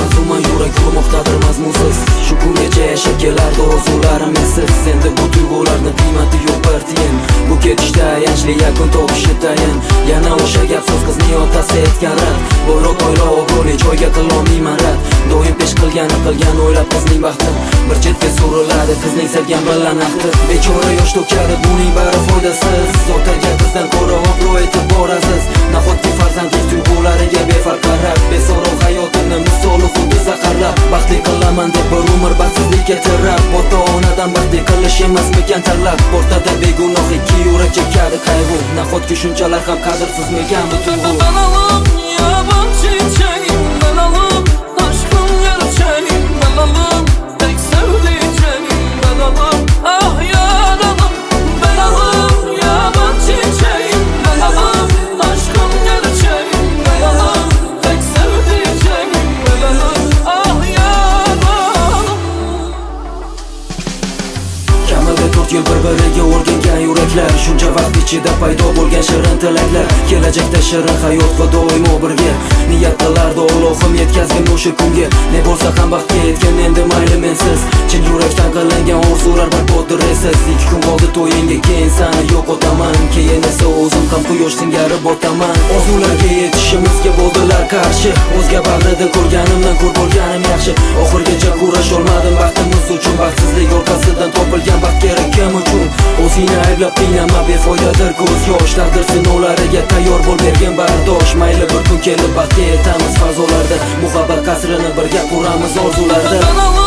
manzuma yurak urmoqdadir mazmunsiz. Shu kungacha yashab kelardi orzularim mensiz. Endi bu tuyg'ularni qiymati yo'q bir tiyin. Bu ketishda ayanchli yakun topishi tayin. Yana o'sha gap so'z qizning otasi aytgan rad. Bo'yroq oila obro'li joyga qilolmayman rad. Doim pesh qilgan o'ylab qizning baxti bir chetga suriladi, qizning sevgan bilan ahdi. Bechora yosh to'kadi, buning bari foydasiz. Otaga qizdan ko'ra obro' aytib borasiz. Nahotki farzandlik tuyg'ulariga befarq qarab, beso'roq hayotini misoli xuddi zaharlab, baxtli qilaman deb bir umr baxtsizlikka tirab, ota-onadan baxtli qilish emasmikan tanlab, o'rtada begunoh ikki yurak chekadi qayg'u. Nahotki shunchalar ham qadrsizmikan bu tuyg'u? Dalalım yaban çiçeğim, dalalım aşkım gerçeğim, dalalım tek sevdiceğim, dalalım ah yaralım. Dalalım yaban çiçeğim, dalalım aşkım gerçeğim, dalalım tek sevdiceğim, dalalım ah yaralım. Kamida 4 yil bir-biriga o'rgangan yuraklar, shuncha vaqt ichida paydo bo'lgan shirin tilaklar, kelajakda shirin hayot va doimo birga. Niyat qilardi Allohim yetkazgin o'sha kunga. Ne bo'lsa ham baxtga yetgan endi mayli mensiz. Chin yurakdan qilingan orzular barboddir esiz. 2 kun qoldi to'yingga, keyin sani yo'qotaman, keyin esa o'zim ham quyosh singari botaman. Orzularga yetishimizga bo'ldilar qarshi, o'zga bag'rida ko'rganimdan ko'r bo'lganim yaxshi. Oxirgacha kurash olmadim baxtimiz uchun, baxtsizlik orqasidan topilgan baxt kerak kim uchun? O'zingni ayblab qiynama, befoydadir ko'z yosh. Taqdir sinovlariga tayyor bo'l, bergin bardosh. Mayli bir kun kelib baxtga yetamiz fazolarda, muhabbat qasrini birga quramiz orzularda.